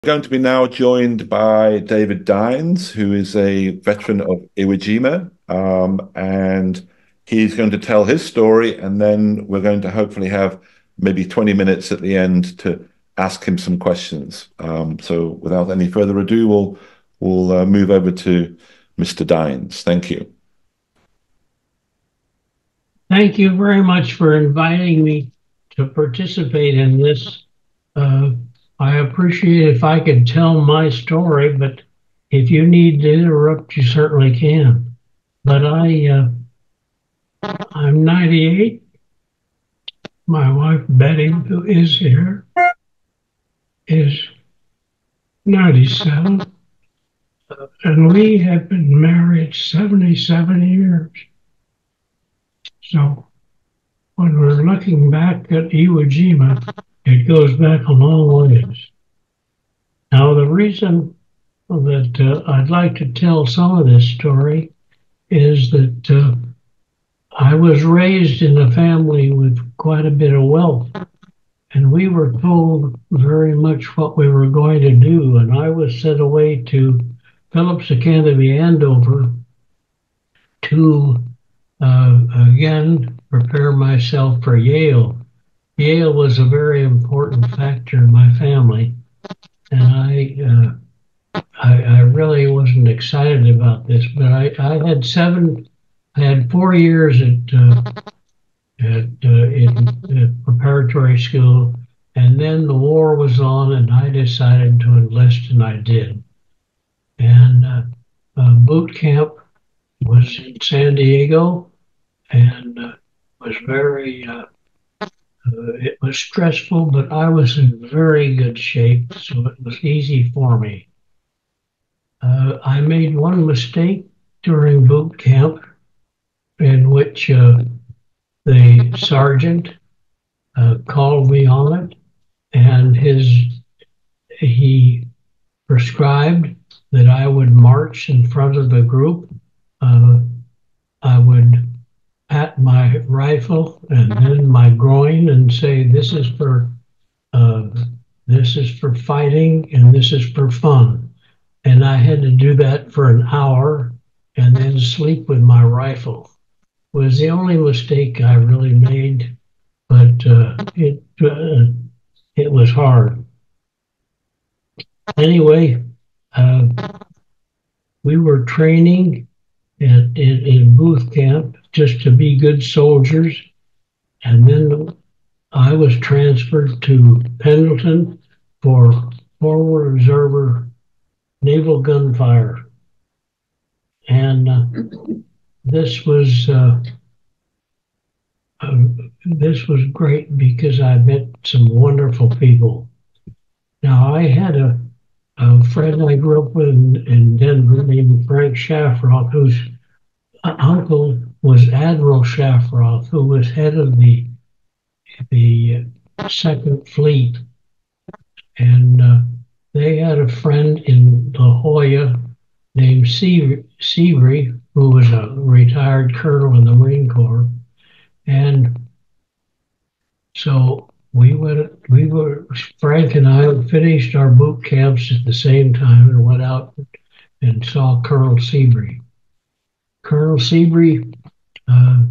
Going to be now joined by David Dines, who is a veteran of Iwo Jima, and he's going to tell his story, and then we're going to hopefully have maybe 20 minutes at the end to ask him some questions. So without any further ado, we'll move over to Mr. Dines. Thank you. Thank you very much for inviting me to participate in this. Uh, I appreciate if I could tell my story, but if you need to interrupt, you certainly can. But I'm 98. My wife Betty, who is here, is 97, and we have been married 77 years. So when we're looking back at Iwo Jima, it goes back a long ways. Now, the reason that I'd like to tell some of this story is that I was raised in a family with quite a bit of wealth, and we were told very much what we were going to do. And I was sent away to Phillips Academy, Andover, to again prepare myself for Yale. Yale was a very important factor in my family, and I really wasn't excited about this, but I had 4 years in preparatory school, and then the war was on, and I decided to enlist, and I did. And boot camp was in San Diego, and was very it was stressful, but I was in very good shape, so it was easy for me. I made one mistake during boot camp in which the sergeant called me on it, and he prescribed that I would march in front of the group. I would pat my rifle and then my groin and say, uh, this is for fighting and this is for fun." And I had to do that for an hour and then sleep with my rifle. It was the only mistake I really made, but it was hard. Anyway, uh, we were training in booth camp just to be good soldiers, and then I was transferred to Pendleton for forward observer naval gunfire. And this was uh, this was great because I met some wonderful people. Now I had a friend I grew up with in Denver named Frank Shafroth, whose uncle was Admiral Shafroth, who was head of the Second Fleet, and they had a friend in La Jolla named Seabury, who was a retired colonel in the Marine Corps. And so Frank and I finished our boot camps at the same time and went out and saw Colonel Seabury. Colonel Seabury uh,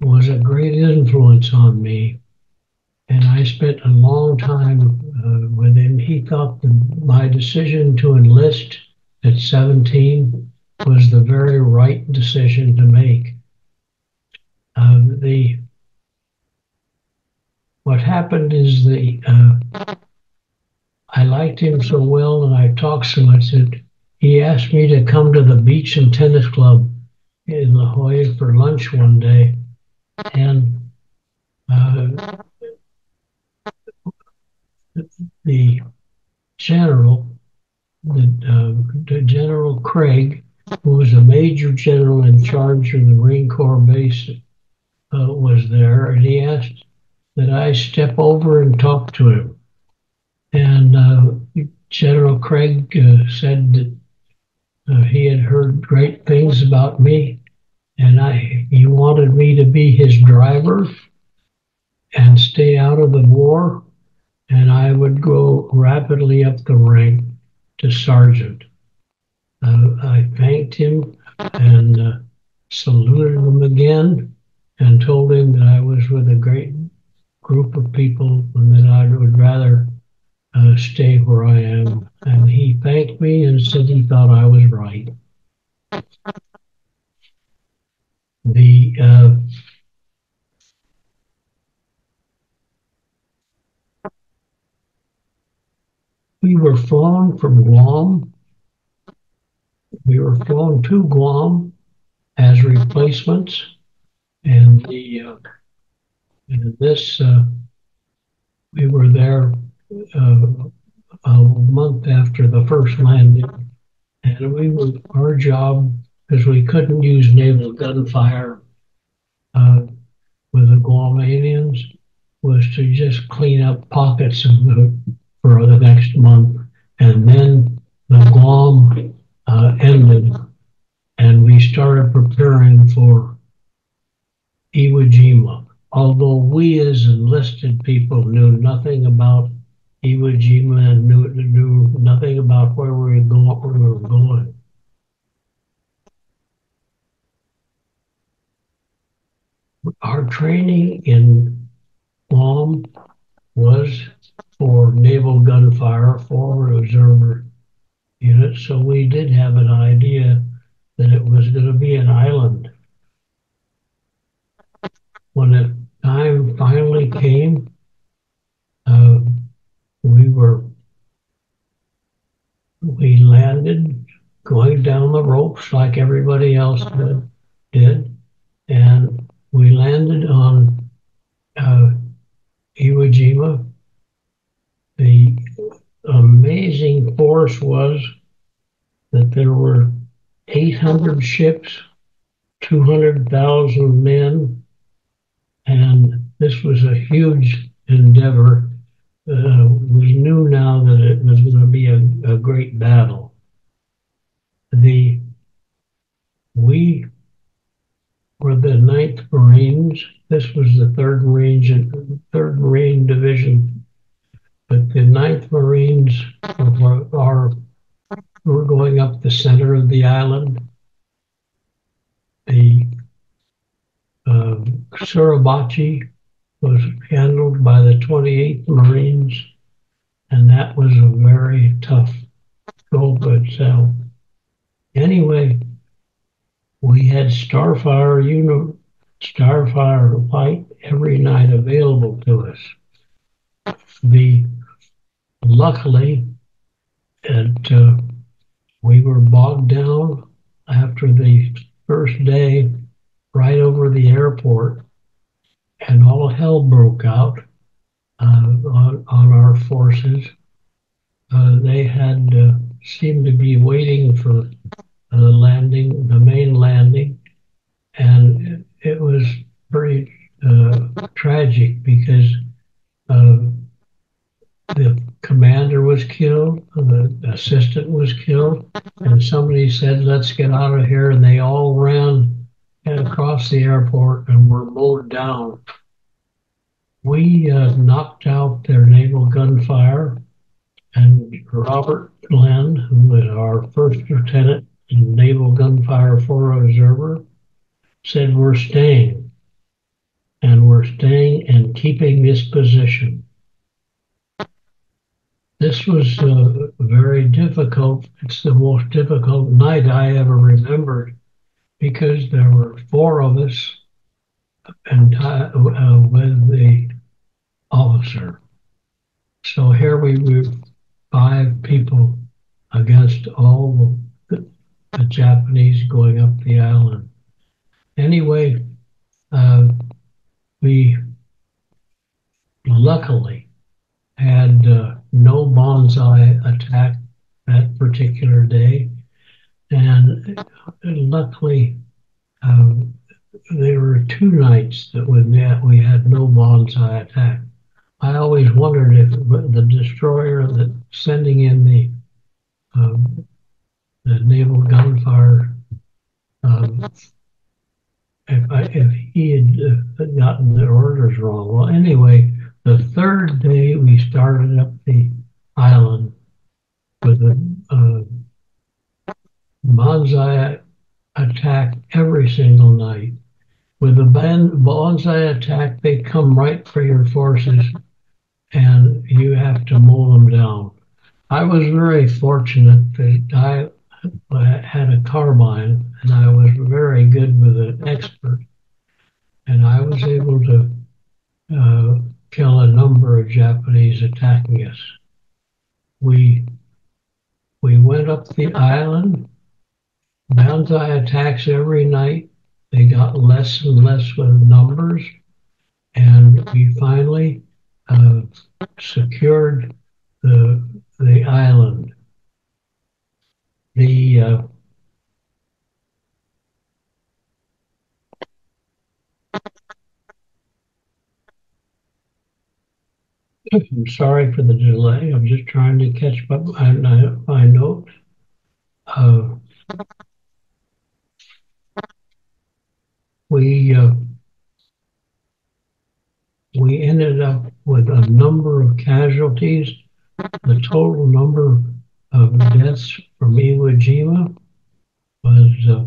was a great influence on me, and I spent a long time with him. He thought that my decision to enlist at 17 was the very right decision to make. The What happened is I liked him so well and I talked so much that he asked me to come to the beach and tennis club in La Jolla for lunch one day, and uh, the general, the General Craig, who was a major general in charge of the Marine Corps base, was there, and he asked that I step over and talk to him. And General Craig said that he had heard great things about me, and he wanted me to be his driver and stay out of the war. and I would go rapidly up the rank to sergeant. I thanked him and saluted him again and told him that I was with a great group of people and that I would rather stay where I am. And he thanked me and said he thought I was right. The We were flown from Guam. We were flown to Guam as replacements, and this we were there uh, a month after the first landing, and our job, because we couldn't use naval gunfire uh, with the Guamanians, was to just clean up pockets for the next month, and then the Guam ended, and we started preparing for Iwo Jima. Although we as enlisted people knew nothing about Iwo Jima and knew nothing about where we were going. Our training in Guam was for naval gunfire, for observer units, so we did have an idea that it was going to be an island. When the time finally came, uh, we landed going down the ropes like everybody else did, and we landed on Iwo Jima. The amazing force was that there were 800 ships, 200,000 men, and this was a huge endeavor. We knew now that it was going to be a great battle. We were the Ninth Marines. This was the Third Marine Division, but the Ninth Marines were going up the center of the island. The Suribachi was handled by the 28th Marines, and that was a very tough goal to itself. Anyway, we had Starfire fight every night available to us. Luckily, we were bogged down after the first day right over the airport, and all hell broke out on our forces. They had seemed to be waiting for the main landing, and it was pretty tragic because the commander was killed, the assistant was killed, and somebody said, "Let's get out of here," and they all ran across the airport and were mowed down. We knocked out their naval gunfire, and Robert Glenn, who was our first lieutenant in naval gunfire forward observer, said, "We're staying, and we're staying and keeping this position." This was very difficult. It's the most difficult night I ever remembered because there were four of us and with the officer. So here we were, five people against all the Japanese going up the island. Anyway, we luckily had no bonsai attack that particular day, and luckily there were two nights that we had no bonsai attack. I always wondered if the destroyer that sending in the naval gunfire, if he had gotten the orders wrong. Well, anyway, The third day, we started up the island with a bonsai attack every single night. With the bonsai attack, they come right for your forces and you have to mow them down. I was very fortunate that I had a carbine and I was very good with an expert, and I was able to uh, kill a number of Japanese attacking us. We we went up the island, banzai attacks every night. They got less and less with numbers, and we finally uh, secured the island. The I'm sorry for the delay. I'm just trying to catch up my notes. Uh, we uh, we ended up with a number of casualties. The total number of deaths from Iwo Jima was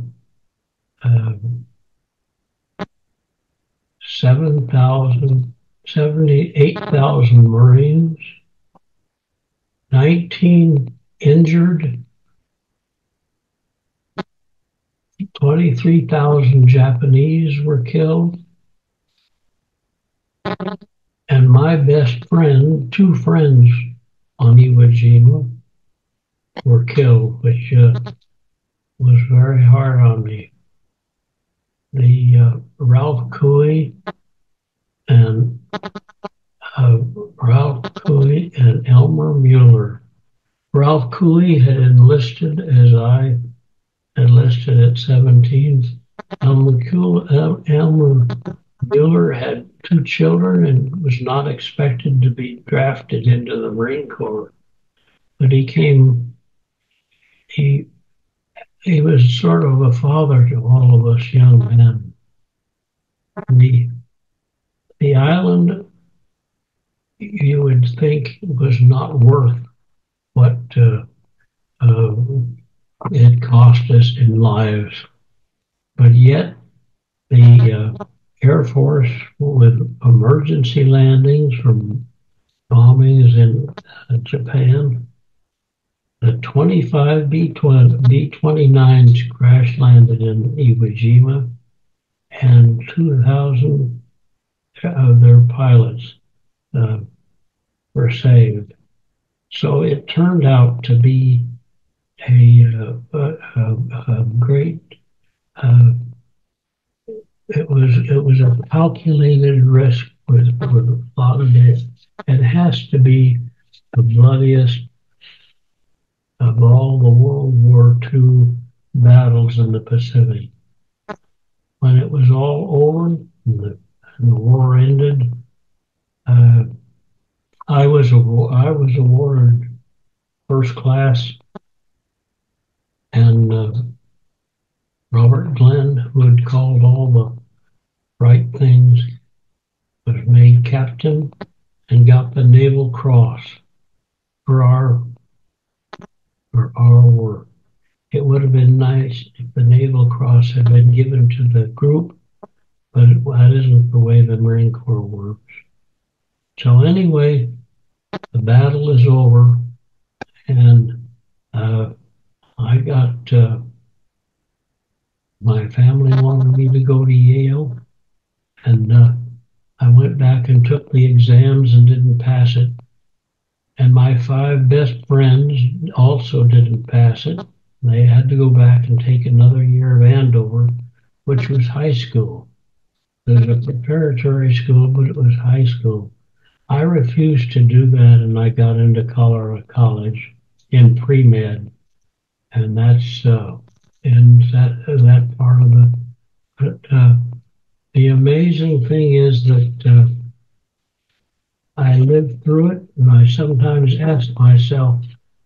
7,000, 78,000 Marines, 19 injured, 23,000 Japanese were killed, and my best friend, two friends on Iwo Jima were killed, which was very hard on me. The Ralph Cooey and Ralph Cooley and Elmer Mueller. Ralph Cooley had enlisted as I enlisted at 17. Elmer Mueller had two children and was not expected to be drafted into the Marine Corps, but he he was sort of a father to all of us young men. The the island, you would think, was not worth what uh, it cost us in lives, but yet the Air Force, with emergency landings from bombings in Japan, the 25 B-29s crash landed in Iwo Jima, and 2,000 of their pilots uh, were saved. So it turned out to be a great. Uh, it was a calculated risk with a lot of it. It has to be the bloodiest of all the World War II battles in the Pacific. When it was all over and the war ended, uh, I was awarded first class, and Robert Glenn, who had called all the right things, was made captain and got the Naval Cross for our work. It would have been nice if the Naval Cross had been given to the group, but that isn't the way the Marine Corps works. So anyway, the battle is over, and I got my family wanted me to go to Yale, and I went back and took the exams and didn't pass it. And my five best friends also didn't pass it. They had to go back and take another year of Andover, which was high school. There's a preparatory school, but it was high school. I refused to do that, and I got into Colorado College in pre-med, and that's in that part of it. But the amazing thing is that I lived through it, and I sometimes ask myself,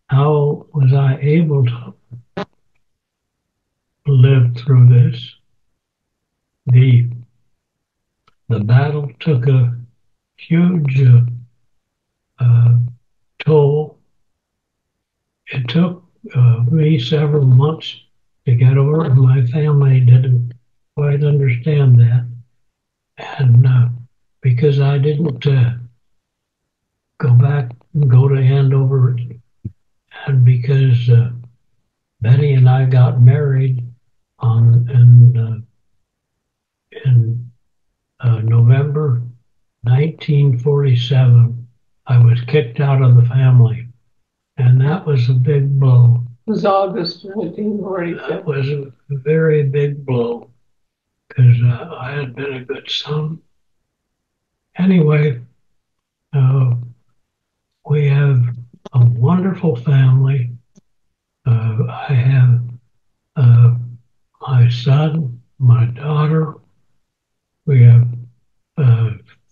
how was I able to live through this? The battle took a huge uh, toll. It took me several months to get over it. My family didn't quite understand that. And because I didn't go back and go to Andover, and because Betty and I got married on in November 1947, I was kicked out of the family, and that was a big blow. It was August 1947. That was a very big blow because I had been a good son. Anyway, we have a wonderful family. I have my son, my daughter. We have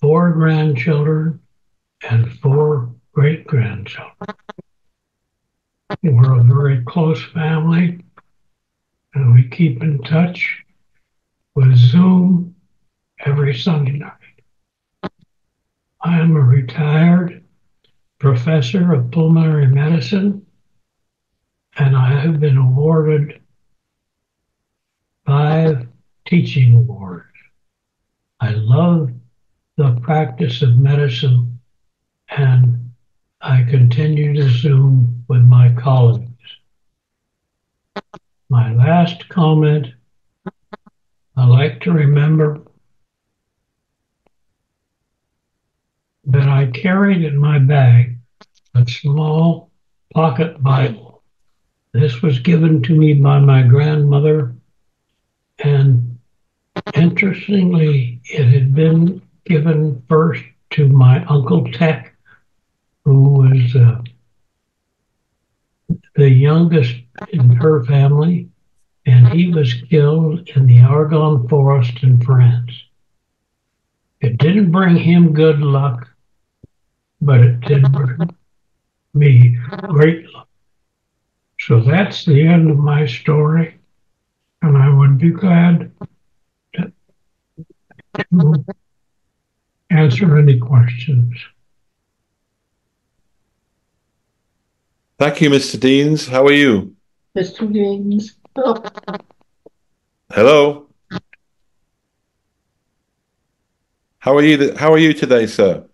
4 grandchildren and 4 great-grandchildren. We're a very close family, and we keep in touch with Zoom every Sunday night. I am a retired professor of pulmonary medicine, and I have been awarded 5 teaching awards. I love the practice of medicine, and I continue to Zoom with my colleagues. My last comment, I like to remember that I carried in my bag a small pocket Bible. This was given to me by my grandmother, and interestingly, it had been given first to my Uncle Tech, who was the youngest in her family, and he was killed in the Argonne Forest in France. It didn't bring him good luck, but it did bring me great luck. So that's the end of my story, and I would be glad to answer any questions. Thank you, Mr. Deans. How are you? Mr. James. Oh, Hello. How are you today, sir?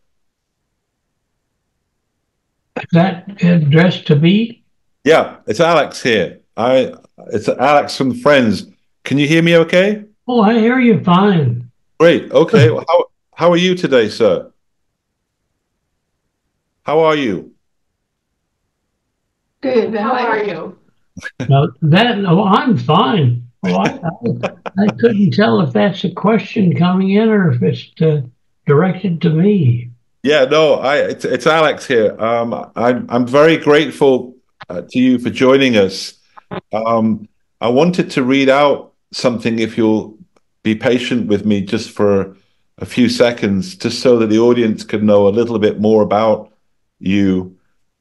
Is that addressed to me? Yeah, it's Alex here. It's Alex from Friends. Can you hear me okay? Oh, I hear you fine. Great. Okay. Well, how are you today, sir? How are you? good. How are you? I'm fine. I couldn't tell if that's a question coming in or if it's directed to me. Yeah, no, it's Alex here. I'm very grateful to you for joining us. I wanted to read out something, if you'll be patient with me just for a few seconds, just so that the audience could know a little bit more about you.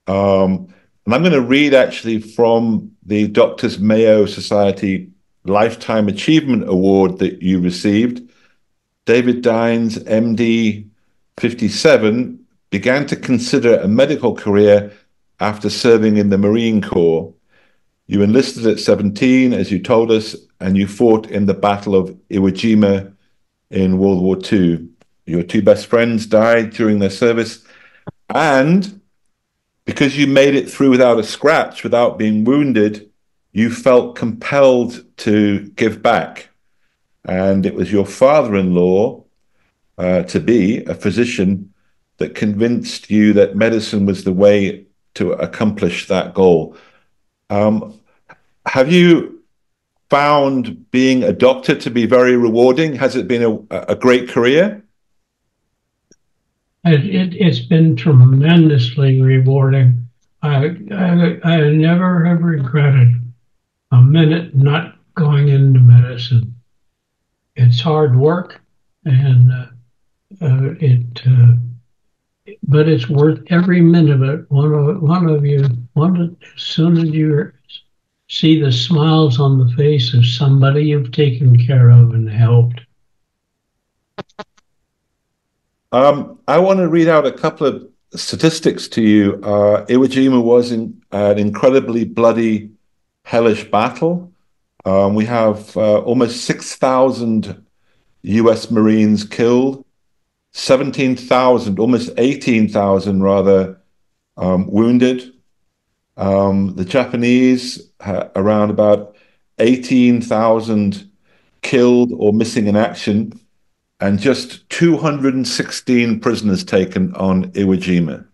And I'm going to read actually from the Doctors Mayo Society Lifetime Achievement Award that you received. David Dines, MD, 57, began to consider a medical career after serving in the Marine Corps. You enlisted at 17, as you told us, and you fought in the Battle of Iwo Jima in World War II. Your 2 best friends died during their service, and because you made it through without a scratch, without being wounded, you felt compelled to give back. And it was your father-in-law, to be a physician, that convinced you that medicine was the way to accomplish that goal. Have you found being a doctor to be very rewarding? Has it been a great career? It's been tremendously rewarding. I never have regretted a minute not going into medicine. It's hard work, and but it's worth every minute of it. As soon as you see the smiles on the face of somebody you've taken care of and helped, I want to read out a couple of statistics to you. Iwo Jima was an incredibly bloody, hellish battle. We have almost 6,000 US Marines killed, 17,000, almost 18,000 rather, wounded. The Japanese, around about 18,000 killed or missing in action, and just 216 prisoners taken on Iwo Jima.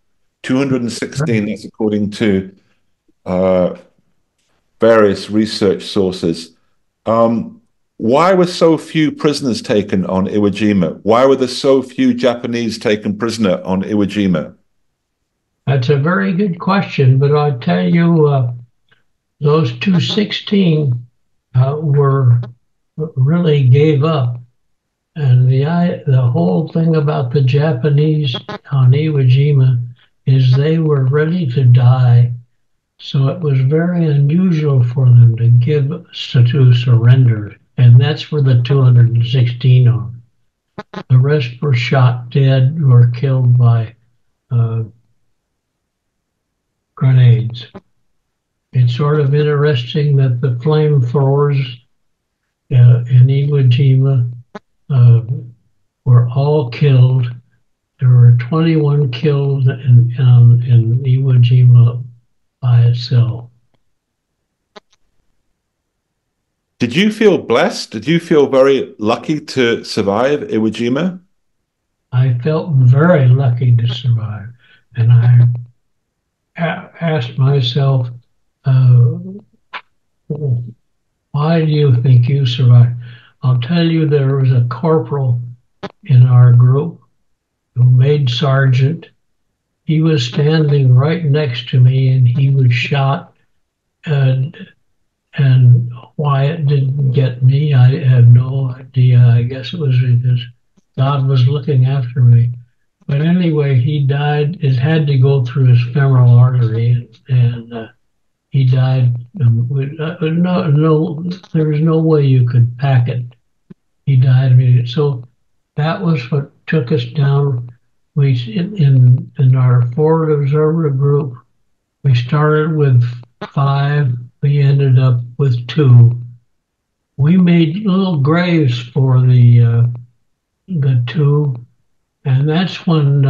216, that's according to uh, various research sources. Um, why were so few prisoners taken on Iwo Jima? Why were there so few Japanese taken prisoner on Iwo Jima? That's a very good question, but I'll tell you, those 216 were really gave up. And the whole thing about the Japanese on Iwo Jima is they were ready to die. So it was very unusual for them to surrender. And that's where the 216 are. The rest were shot dead or killed by uh, grenades. It's sort of interesting that the flamethrowers in Iwo Jima uh, were all killed. There were 21 killed in Iwo Jima by itself. Did you feel blessed? Did you feel very lucky to survive Iwo Jima? I felt very lucky to survive. And I asked myself, uh, why do you think you survived? I'll tell you, there was a corporal in our group who made sergeant. He was standing right next to me and he was shot. And, and why it didn't get me, I have no idea. I guess it was because God was looking after me. But anyway, he died. It had to go through his femoral artery, and he died. There was no way you could pack it. He died immediately. So that was what took us down. We in our forward observer group, we started with 5. We ended up with 2. We made little graves for the 2, and that's when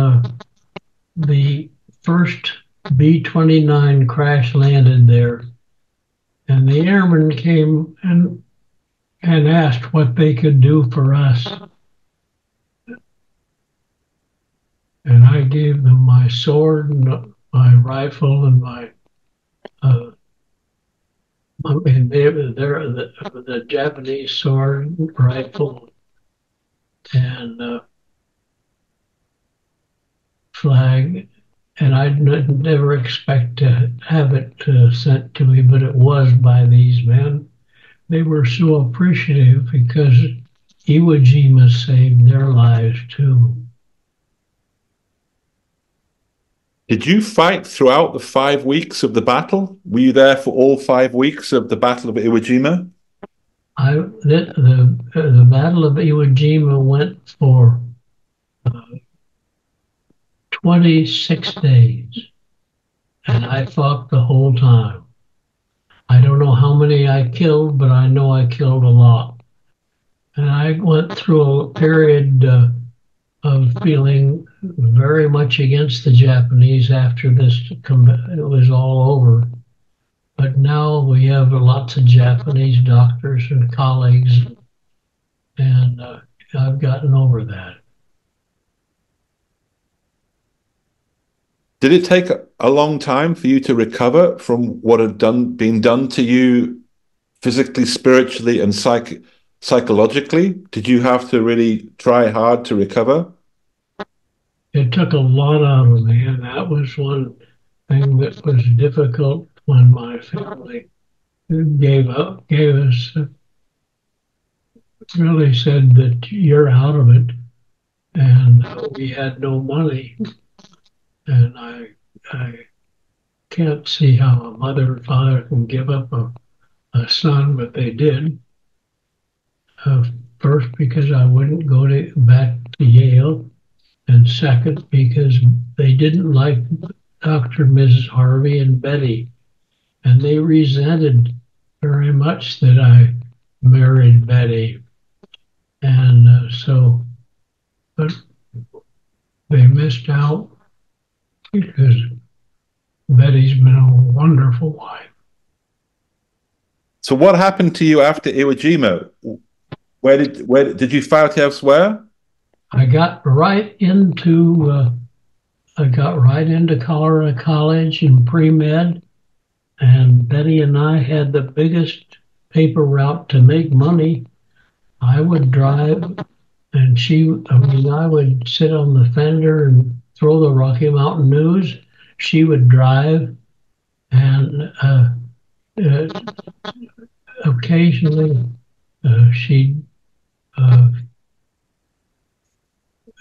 the first B-29 crash landed there, and the airmen came and asked what they could do for us. And I gave them my sword and my rifle and the Japanese sword, rifle, and flag. And I'd never expect to have it sent to me, but it was by these men. They were so appreciative because Iwo Jima saved their lives too. Did you fight throughout the 5 weeks of the battle? Were you there for all 5 weeks of the Battle of Iwo Jima? The Battle of Iwo Jima went for 26 days, and I fought the whole time. I don't know how many I killed, but I know I killed a lot. And I went through a period of feeling very much against the Japanese after it was all over. But now we have lots of Japanese doctors and colleagues, and I've gotten over that. Did it take a long time for you to recover from what had been done to you physically, spiritually, and psychologically? Did you have to really try hard to recover? It took a lot out of me, and that was one thing that was difficult when my family gave us, really said that you're out of it, and we had no money, and I can't see how a mother and father can give up a son, but they did. Uh, First, because I wouldn't go back to Yale, and second, because they didn't like Dr. and Mrs. Harvey and Betty, and they resented very much that I married Betty. And but they missed out because Betty's been a wonderful wife. So what happened to you after Iwo Jima? Where did you fight elsewhere? I got right into Colorado College in pre-med, and Betty and I had the biggest paper route to make money. I would drive, and I would sit on the fender and throw the Rocky Mountain News. She would drive, and uh, occasionally she'd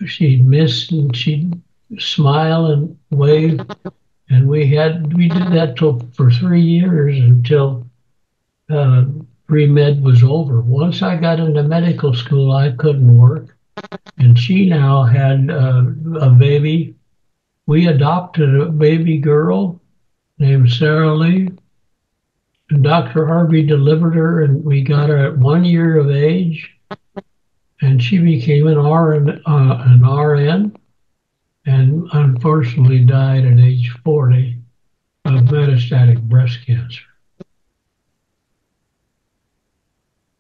she'd miss and she'd smile and wave, and we did that for 3 years until uh, pre-med was over. Once I got into medical school, I couldn't work, and she now had a baby. We adopted a baby girl named Sarah Lee, and Dr. Harvey delivered her, and we got her at 1 year of age, and she became an RN, and unfortunately died at age 40 of metastatic breast cancer.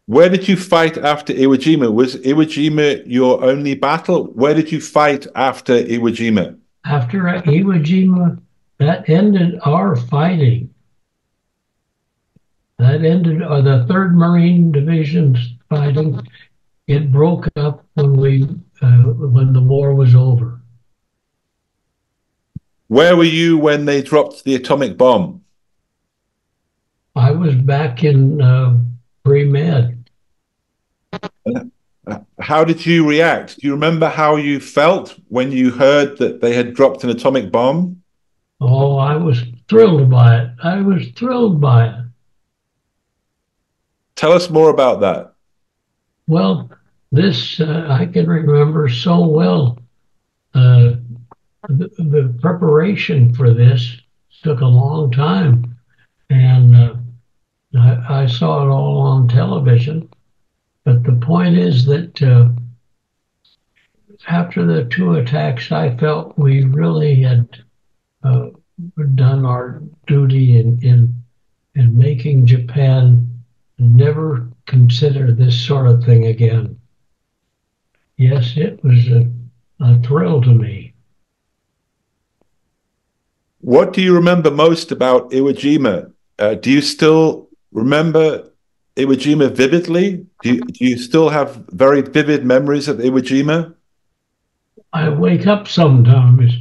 Where did you fight after Iwo Jima? Was Iwo Jima your only battle? Where did you fight after Iwo Jima? After Iwo Jima, that ended our fighting. That ended the 3rd Marine Division's fighting. It broke up when the war was over. Where were you when they dropped the atomic bomb? I was back in pre-med. How did you react? Do you remember how you felt when you heard that they had dropped an atomic bomb? Oh, I was thrilled by it. I was thrilled by it. Tell us more about that. Well, this I can remember so well. The preparation for this took a long time, and I saw it all on television. But the point is that after the 2 attacks, I felt we really had done our duty in making Japan never consider this sort of thing again. Yes, it was a thrill to me. What do you remember most about Iwo Jima? Do you still remember Iwo Jima vividly? Do you still have very vivid memories of Iwo Jima? I wake up sometimes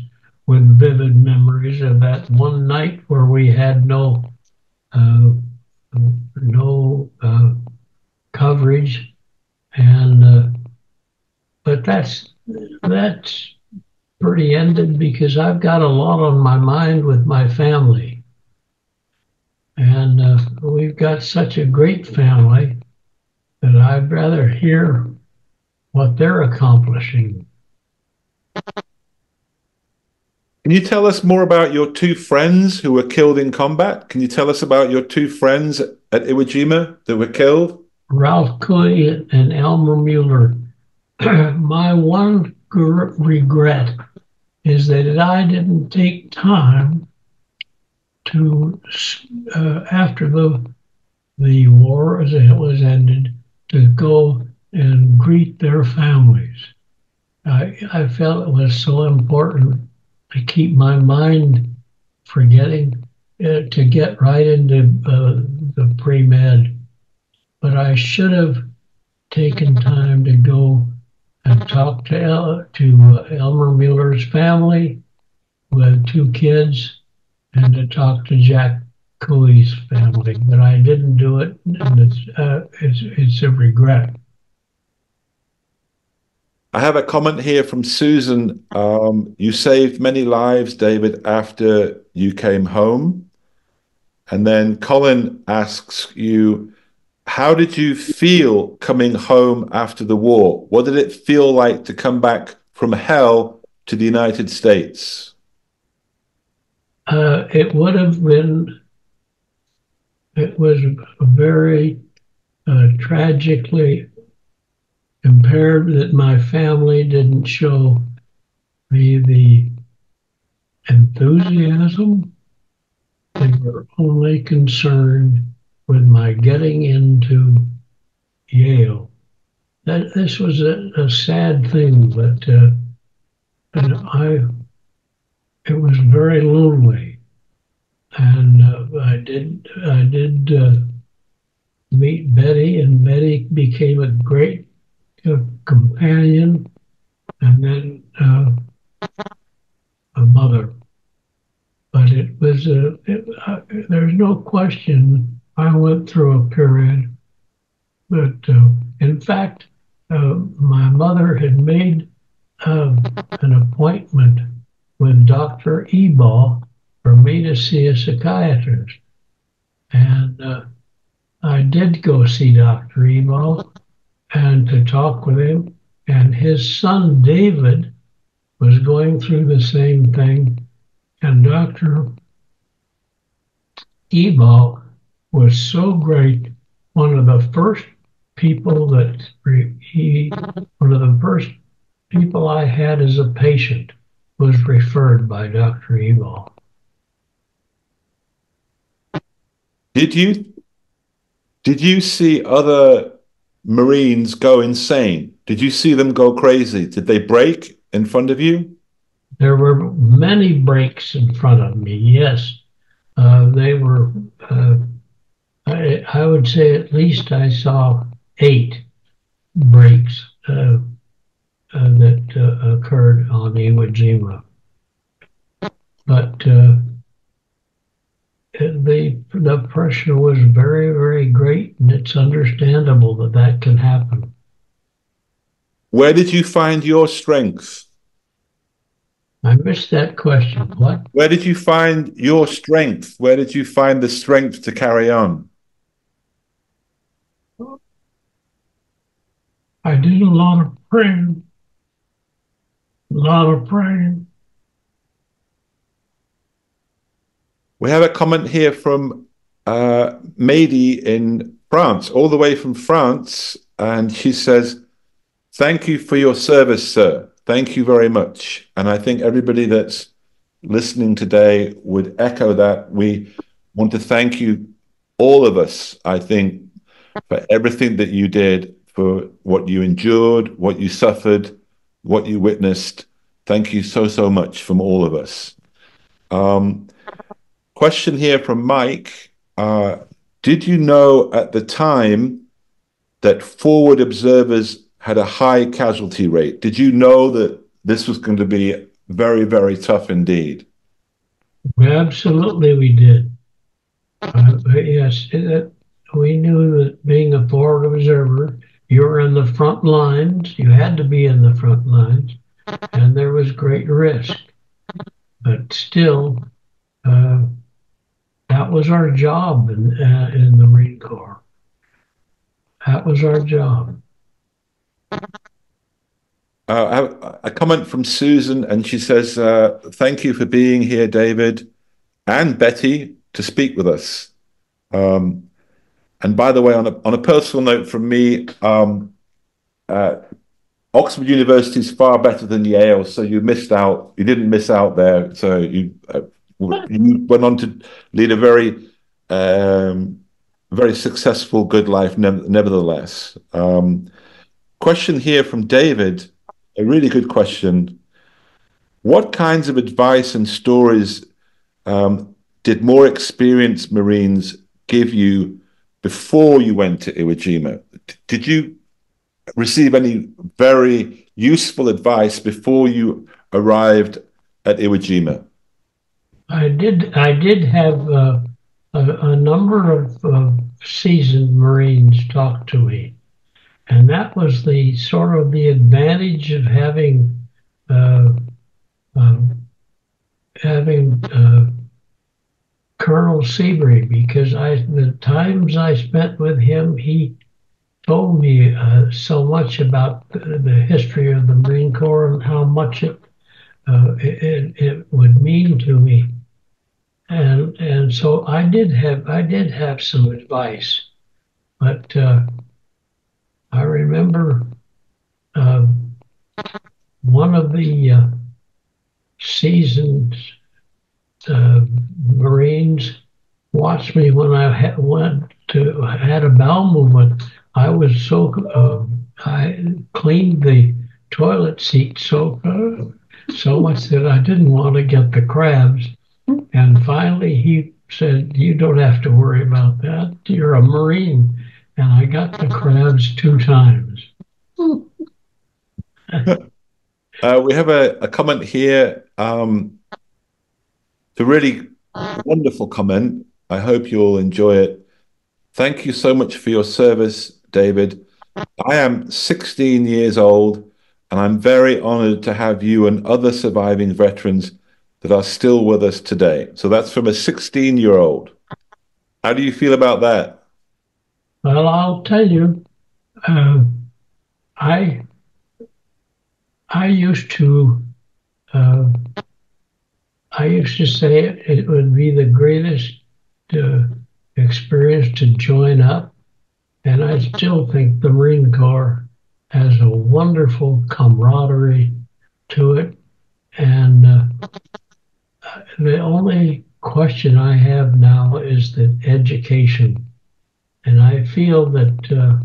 with vivid memories of that one night where we had no coverage, and but that's pretty ended because I've got a lot on my mind with my family, and we've got such a great family that I'd rather hear what they're accomplishing. Can you tell us more about your 2 friends who were killed in combat? Can you tell us about your 2 friends at Iwo Jima that were killed? Ralph Coy and Elmer Mueller. My one regret is that I didn't take time to, after the war as it was ended, to go and greet their families. I felt it was so important to keep my mind forgetting to get right into the pre-med. But I should have taken time to go and talk to Elmer Mueller's family, who had 2 kids, and to talk to Jack Cooley's family. But I didn't do it, and it's a regret. I have a comment here from Susan. You saved many lives, David, after you came home. And then Colin asks you, how did you feel coming home after the war? What did it feel like to come back from hell to the United States? It would have been, it was very tragically impaired that my family didn't show me the enthusiasm. They were only concerned with my getting into Yale. This was a sad thing, but it was very lonely, and I did meet Betty, and Betty became a great companion, and then a mother. But it was there's no question I went through a period, but in fact, my mother had made an appointment with Dr. Ebal for me to see a psychiatrist. And I did go see Dr. Ebal and to talk with him. And his son, David, was going through the same thing. And Dr. Ebal was so great. One of the first people that one of the first people I had as a patient was referred by Dr. Ebal. Did you see other Marines go insane? Did you see them go crazy? Did they break in front of you? There were many breaks in front of me, yes. They were, I would say at least I saw 8 breaks that occurred on Iwo Jima. But the pressure was very, very great, and it's understandable that that can happen. Where did you find your strength? I missed that question. What? Where did you find your strength? Where did you find the strength to carry on? I did a lot of praying. A lot of praying. We have a comment here from Mady in France, all the way from France, and she says, "Thank you for your service, sir. Thank you very much." And I think everybody that's listening today would echo that. We want to thank you, all of us, I think, for everything that you did, for what you endured, what you suffered, what you witnessed. Thank you so, so much from all of us. Question here from Mike. Did you know at the time that forward observers had a high casualty rate? Did you know that this was going to be very, very tough indeed? Absolutely, we did. Yes, we knew that being a forward observer, you were in the front lines. You had to be in the front lines, and there was great risk. But still, that was our job in the Marine Corps. That was our job. A comment from Susan, and she says, "Thank you for being here, David and Betty, to speak with us." And by the way, on a personal note from me, Oxford University is far better than Yale, so you missed out. You didn't miss out there. So you went on to lead a very successful, good life, nevertheless. Question here from David, a really good question. What kinds of advice and stories did more experienced Marines give you before you went to Iwo Jima? Did you receive any very useful advice before you arrived at Iwo Jima? I did have a number of seasoned Marines talk to me, and that was the sort of the advantage of having Colonel Seabury, because the times I spent with him, he told me so much about the history of the Marine Corps and how much it it would mean to me. And so I did have some advice, but I remember uh, one of the seasoned uh, Marines watched me when went to had a bowel movement. I was I cleaned the toilet seat so much that I didn't want to get the crabs. And finally, he said, "You don't have to worry about that. You're a Marine." And I got the crabs 2 times. We have a comment here. It's a really wonderful comment. I hope you'll enjoy it. Thank you so much for your service, David. I am 16 years old, and I'm very honored to have you and other surviving veterans that are still with us today. So that's from a 16-year-old. How do you feel about that? Well, I'll tell you, uh, I I used to uh, I used to say it would be the greatest uh, experience to join up, and I still think the Marine Corps has a wonderful camaraderie to it. And the only question I have now is the education, and I feel that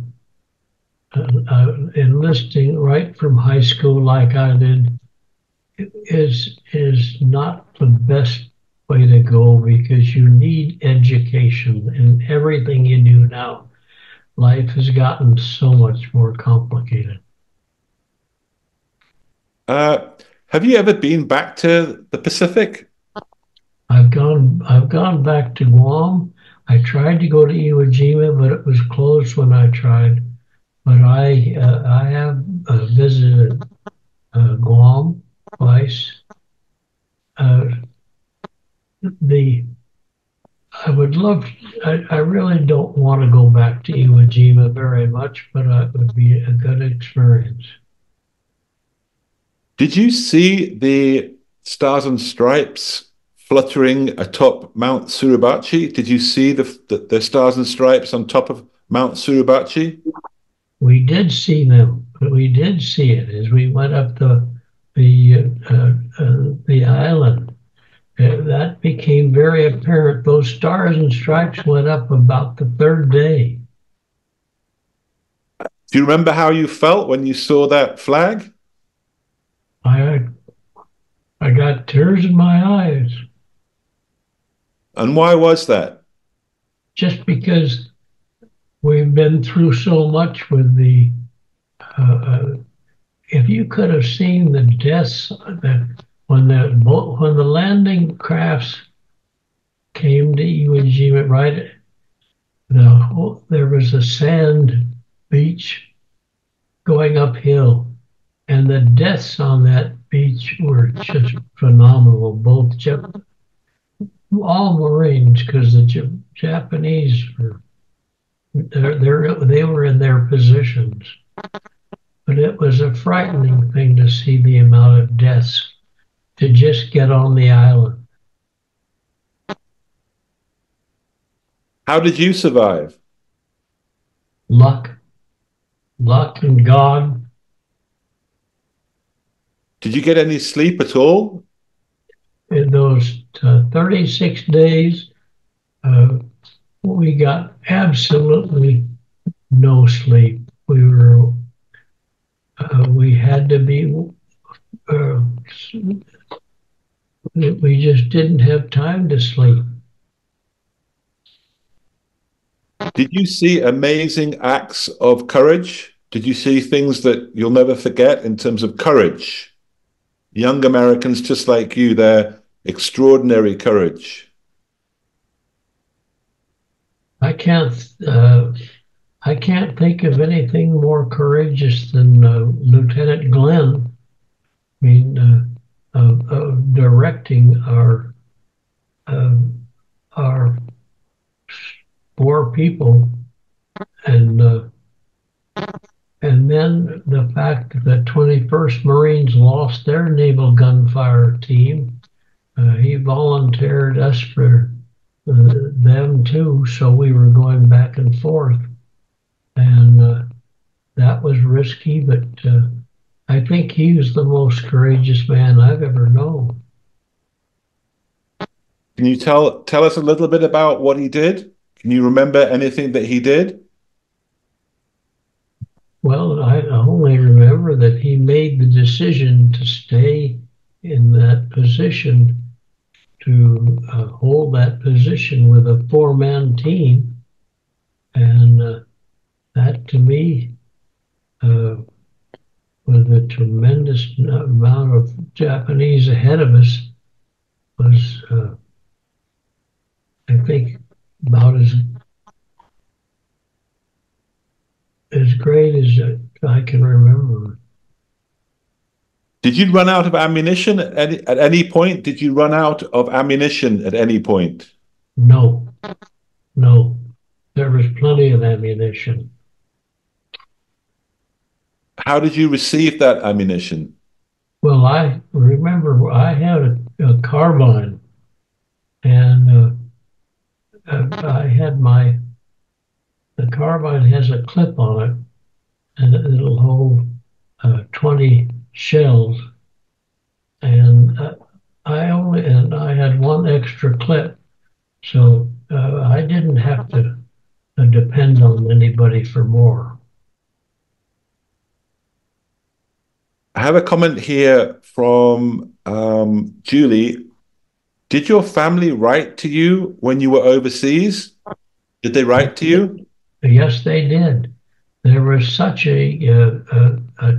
enlisting right from high school, like I did, is not the best way to go because you need education in everything you do now. Life has gotten so much more complicated. Uh, have you ever been back to the Pacific? I've gone back to Guam. I tried to go to Iwo Jima, but it was closed when I tried. But I have visited Guam twice. Uh, the I would love. I really don't want to go back to Iwo Jima very much, but it would be a good experience. Did you see the Stars and Stripes fluttering atop Mount Suribachi? Did you see the Stars and Stripes on top of Mount Suribachi? We did see them. We did see it as we went up the island. That became very apparent. Those stars and stripes went up about the third day. Do you remember how you felt when you saw that flag? I I got tears in my eyes And why was that? just because we've been through so much with the. Uh, uh, if you could have seen the deaths that when the landing crafts came to Iwo Jima, right, there was a sand beach going uphill, and the deaths on that beach were just phenomenal. All Marines, because the Japanese were they were in their positions, but it was a frightening thing to see the amount of deaths to just get on the island. How did you survive? Luck, luck, and God. Did you get any sleep at all? In those 36 days, uh, we got absolutely no sleep. We had to be, uh, we just didn't have time to sleep. Did you see amazing acts of courage? Did you see things that you'll never forget in terms of courage? Young Americans just like you, their extraordinary courage. I can't, I can't think of anything more courageous than Lieutenant Glenn. I mean, directing uh, our 4 people and and then the fact that the 21st Marines lost their naval gunfire team, he volunteered us for them too, so we were going back and forth. And that was risky, but I think he was the most courageous man I've ever known. Can you tell us a little bit about what he did? Can you remember anything that he did? Well, I only remember that he made the decision to stay in that position, to hold that position with a four-man team. And that to me, with a tremendous amount of Japanese ahead of us, was, I think, about as great as I can remember. Did you run out of ammunition at any point? Did you run out of ammunition at any point? No, no, there was plenty of ammunition. How did you receive that ammunition? Well, I remember I had a carbine, and I had the carbine has a clip on it, and it'll hold 20 shells. And I had one extra clip, so I didn't have to depend on anybody for more. I have a comment here from Julie. Did your family write to you when you were overseas? Did they write to you? Yes, they did. There was such a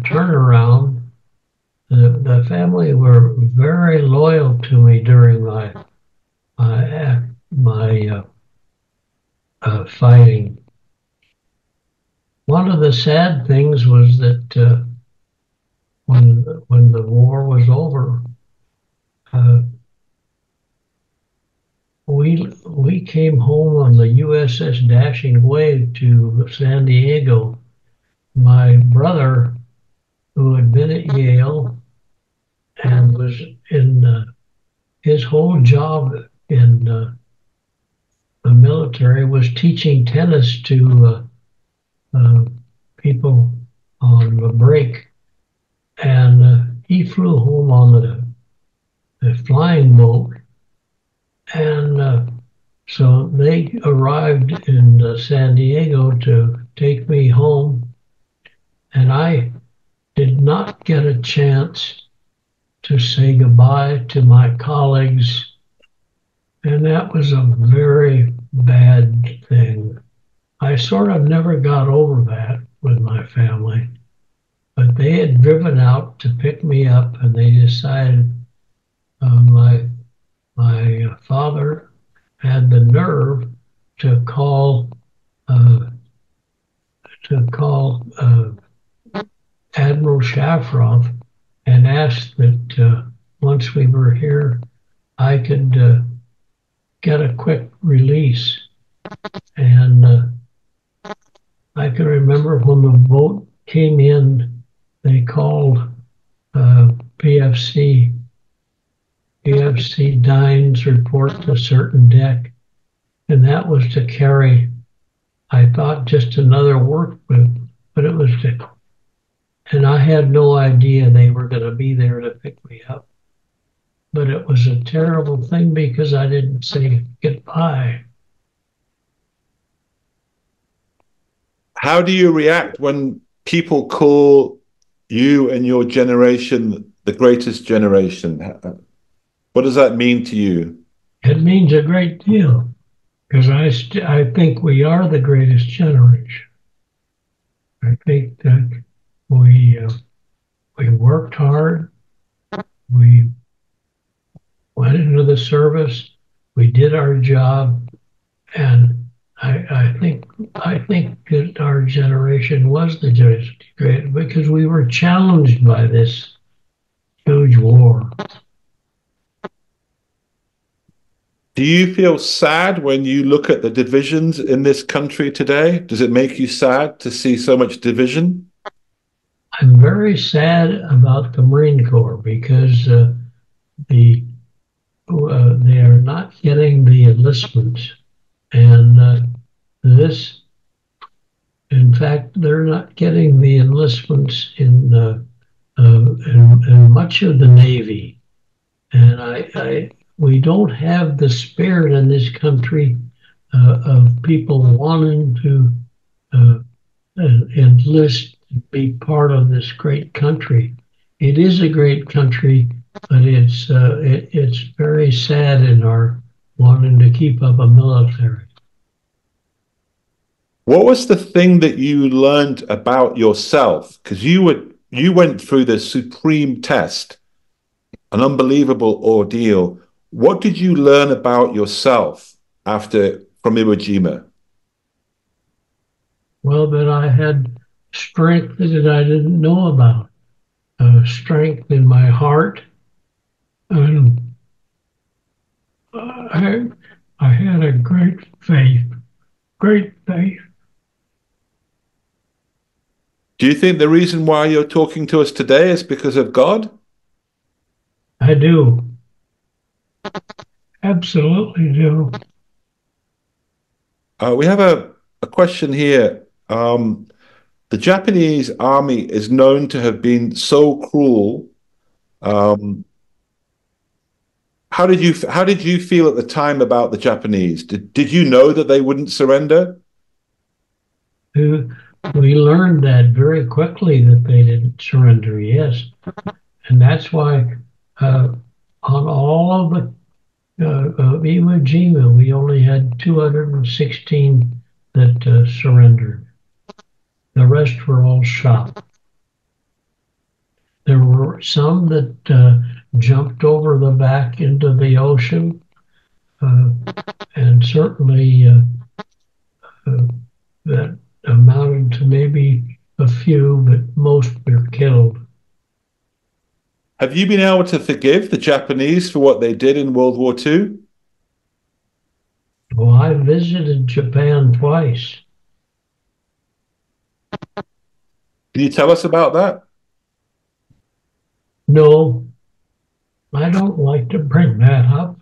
turnaround. The family were very loyal to me during my fighting. One of the sad things was that when the war was over, we came home on the USS Dashing Wave to San Diego. My brother, who had been at Yale and was in his whole job in the military was teaching tennis to people on the break, and he flew home on the flying boat, and so they arrived in San Diego to take me home, and I did not get a chance to say goodbye to my colleagues, and that was a very bad thing. I sort of never got over that with my family, but they had driven out to pick me up, and they decided my father had the nerve to call Admiral Shafroff and ask that once we were here, I could get a quick release. And I can remember when the boat came in, they called PFC Dines report to certain deck, and that was to carry, I thought, just another work boat, but it was to, and I had no idea they were going to be there to pick me up. But it was a terrible thing because I didn't say goodbye. How do you react when people call you and your generation the greatest generation? What does that mean to you? It means a great deal because I think we are the greatest generation. I think that we worked hard. We went into the service. We did our job, and I think that our generation was the great because we were challenged by this huge war. Do you feel sad when you look at the divisions in this country today? Does it make you sad to see so much division? I'm very sad about the Marine Corps because they are not getting the enlistment, and this, in fact, they're not getting the enlistments in much of the Navy, and we don't have the spirit in this country of people wanting to uh, enlist to be part of this great country. It is a great country, but it's very sad in our wanting to keep up a military. What was the thing that you learned about yourself? Because you went through the supreme test, an unbelievable ordeal. What did you learn about yourself after from Iwo Jima? Well, that I had strength that I didn't know about, strength in my heart, and I, I had a great faith. Do you think the reason why you're talking to us today is because of God? I do, absolutely do. We have a question here. The Japanese army is known to have been so cruel. Um, how did you feel at the time about the Japanese? Did you know that they wouldn't surrender? Uh, We learned that very quickly that they didn't surrender, yes. And that's why on all of the Iwo Jima, we only had 216 that surrendered. The rest were all shot. There were some that jumped over the back into the ocean, uh, and certainly uh, that amounted to maybe a few, but most were killed. Have you been able to forgive the Japanese for what they did in World War II? Well, I visited Japan twice. Can you tell us about that? No, I don't like to bring that up.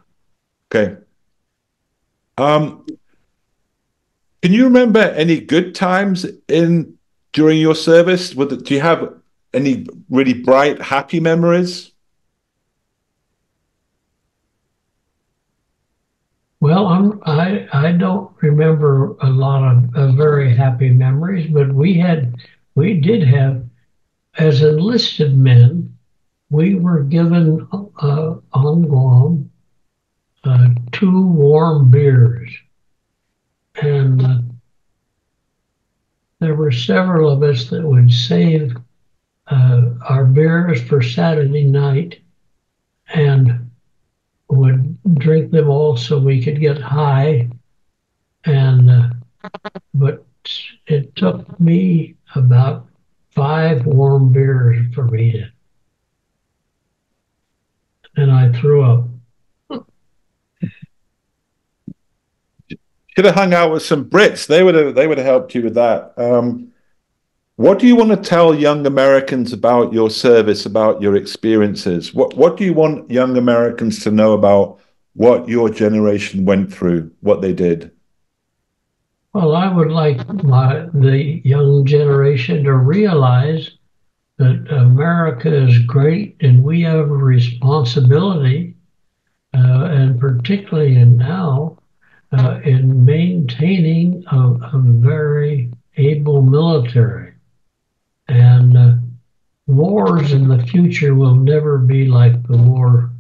Okay. Um, can you remember any good times in during your service? Do you have any really bright, happy memories? Well, I don't remember a lot of very happy memories, but we did have, as enlisted men, we were given on Guam two warm beers, and there were several of us that would save our beers for Saturday night and would drink them all so we could get high. And but it took me about five warm beers for me to, and I threw up. Should have hung out with some Brits. They would have helped you with that. What do you want to tell young Americans about your service, about your experiences? What do you want young Americans to know about what your generation went through, what they did? Well, I would like the young generation to realize that America is great and we have a responsibility, and particularly in now, in maintaining a very able military. And wars in the future will never be like the war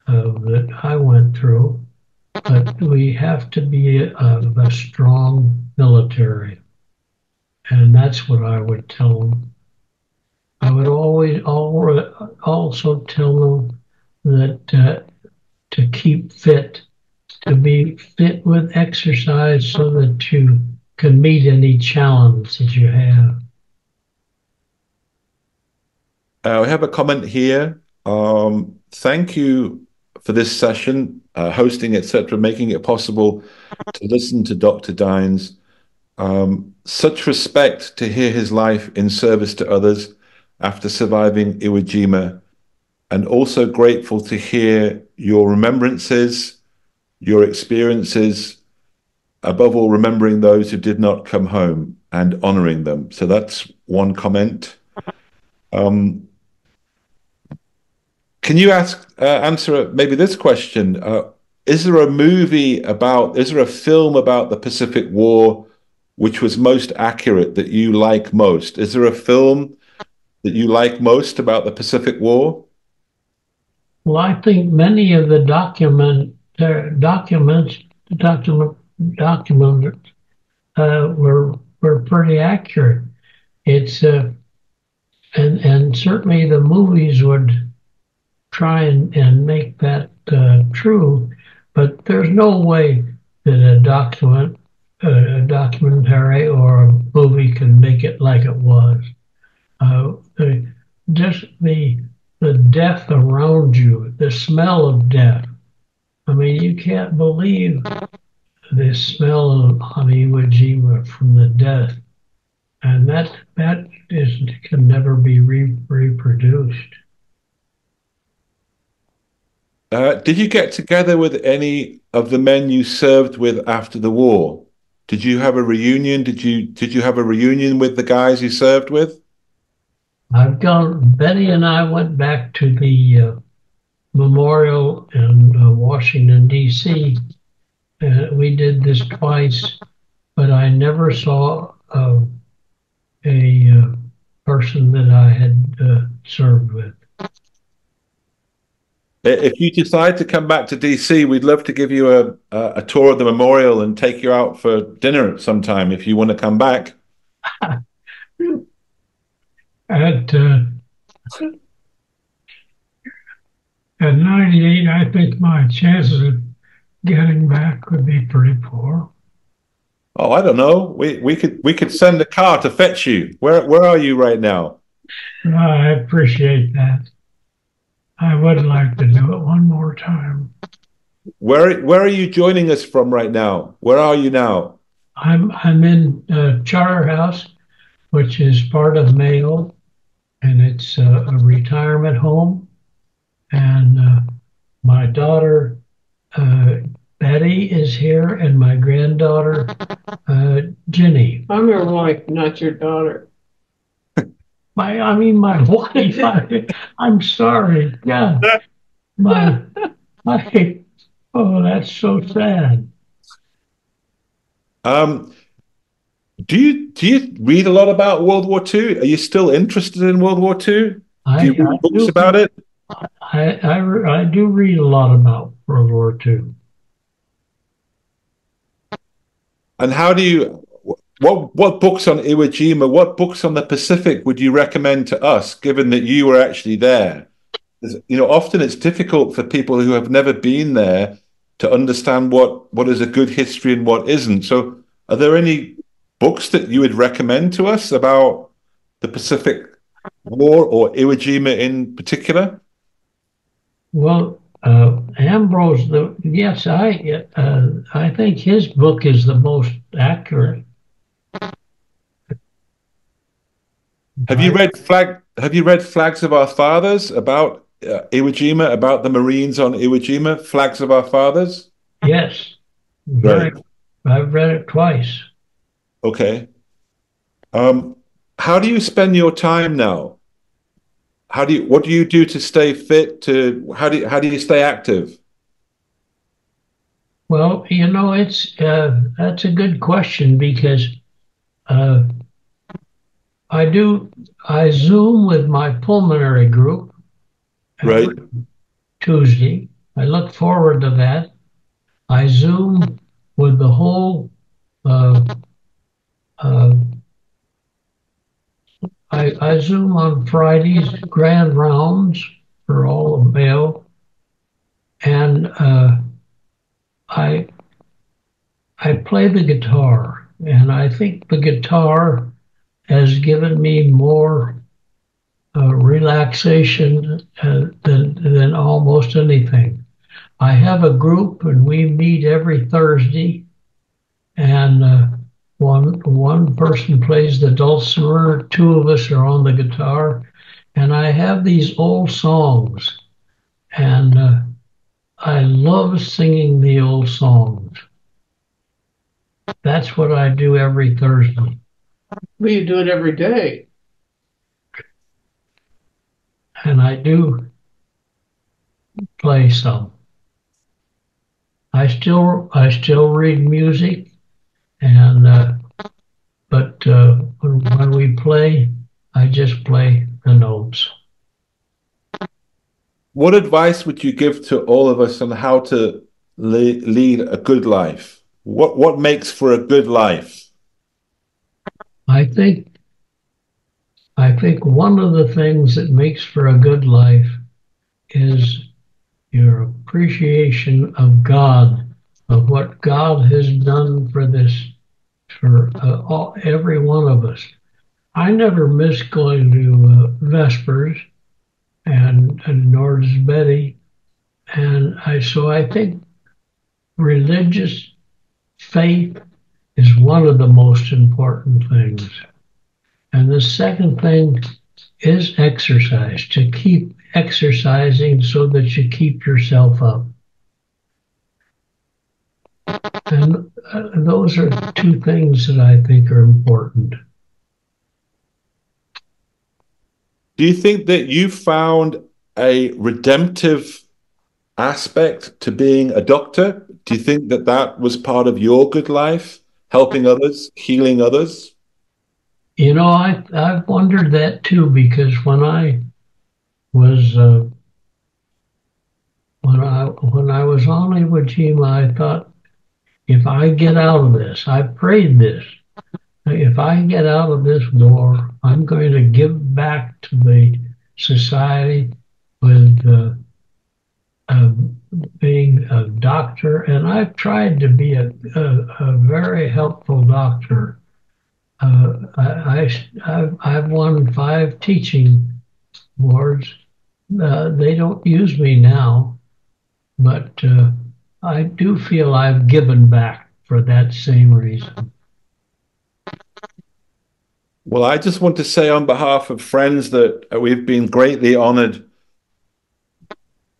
that I went through, but we have to be a strong military. And that's what I would tell them. I would also tell them that to keep fit, to be fit with exercise so that you can meet any challenge that you have. We have a comment here. Thank you for this session, hosting, etc., making it possible to listen to Dr. Dines. Such respect to hear his life in service to others. after surviving Iwo Jima, and also grateful to hear your remembrances, your experiences, above all, remembering those who did not come home and honoring them. So that's one comment. Um, can you answer maybe this question? Is there a is there a film about the Pacific War which was most accurate that you like most? Is there a film that you like most about the Pacific War? Well, I think many of the document documents were pretty accurate. It's and certainly the movies would try and make that true, but there's no way that a documentary or a movie can make it like it was. The, just the death around you, the smell of death. I mean, you can't believe the smell of Iwo Jima from the death, and that is can never be reproduced. Did you get together with any of the men you served with after the war? Did you have a reunion? Did you have a reunion with the guys you served with? Betty and I went back to the memorial in Washington, D.C. We did this twice, but I never saw a person that I had served with. If you decide to come back to DC, we'd love to give you a tour of the memorial and take you out for dinner sometime if you want to come back. At 98, I think my chances of getting back would be pretty poor. Oh, I don't know. We could send a car to fetch you. Where are you right now? I appreciate that. I would like to do it one more time. Where are you joining us from right now? Where are you now? I'm in Charterhouse, which is part of Mayo, and it's a retirement home. And my daughter Betty is here, and my granddaughter Ginny. I'm your wife, not your daughter. I mean my wife. I'm sorry. Yeah, my my. Oh, that's so sad. Um, do you read a lot about World War II? Are you still interested in World War II? Do you read books about it? I do read a lot about World War II. And how do you what books on Iwo Jima, what books on the Pacific would you recommend to us, given that you were actually there? You know, often it's difficult for people who have never been there to understand what is a good history and what isn't. So, are there any books that you would recommend to us about the Pacific War or Iwo Jima in particular? Well, Ambrose, yes, I think his book is the most accurate. Have you read Flags of Our Fathers about Iwo Jima, about the Marines on Iwo Jima? Flags of Our Fathers? Yes, Right. I've read it twice. Okay. How do you spend your time now? What do you do to stay fit? How do you stay active? Well, you know, that's a good question because uh, I Zoom with my pulmonary group Right. every Tuesday. I look forward to that. I Zoom with the whole. Uh, uh, I Zoom on Fridays, grand rounds for all of Mayo, and I I play the guitar, and I think the guitar has given me more relaxation than almost anything. I have a group, and we meet every Thursday, and one person plays the dulcimer, two of us are on the guitar, And I have these old songs, and I love singing the old songs. That's what I do every Thursday. Well, you do it every day. And I do play some. I still read music, and but when we play, I just play the notes. What advice would you give to all of us on how to lead a good life? What makes for a good life? I think I think one of the things that makes for a good life is your appreciation of God, of what God has done for every one of us. I never miss going to Vespers, and nor does Betty. So I think religious faith is one of the most important things. And the second thing is exercise, to keep exercising so that you keep yourself up. And those are two things that I think are important. Do you think that you found a redemptive aspect to being a doctor? Do you think that that was part of your good life, helping others, healing others? You know, I've wondered that too, because was uh, when I was on Iwo Jima, I thought, if I get out of this, I prayed this. If I get out of this war, I'm going to give back to the society with uh, being a doctor, and I've tried to be a very helpful doctor. I've won 5 teaching awards. They don't use me now, but I do feel I've given back for that same reason. Well, I just want to say on behalf of friends that we've been greatly honored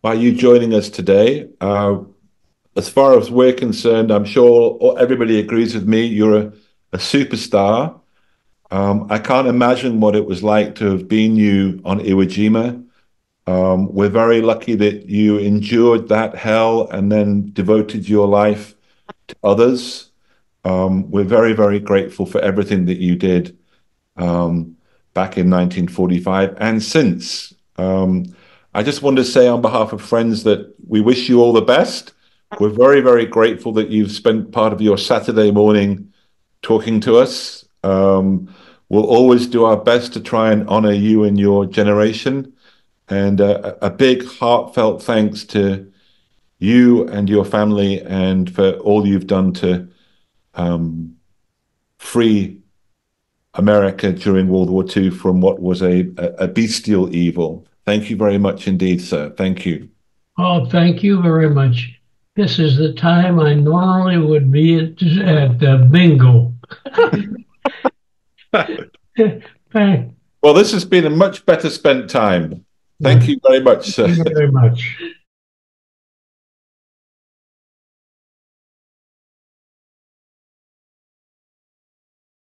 by you joining us today. As far as we're concerned, I'm sure everybody agrees with me. You're a superstar. I can't imagine what it was like to have been you on Iwo Jima. We're very lucky that you endured that hell and then devoted your life to others. We're very, very grateful for everything that you did back in 1945 and since. I just want to say on behalf of friends that we wish you all the best. We're very, very grateful that you've spent part of your Saturday morning talking to us. We'll always do our best to try and honor you and your generation. And a big heartfelt thanks to you and your family and for all you've done to free America during World War II from what was a bestial evil. Thank you very much indeed, sir. Thank you. Oh, thank you very much. This is the time I normally would be at bingo. Thank Well, this has been a much better spent time. Thank you very much, sir. you very much.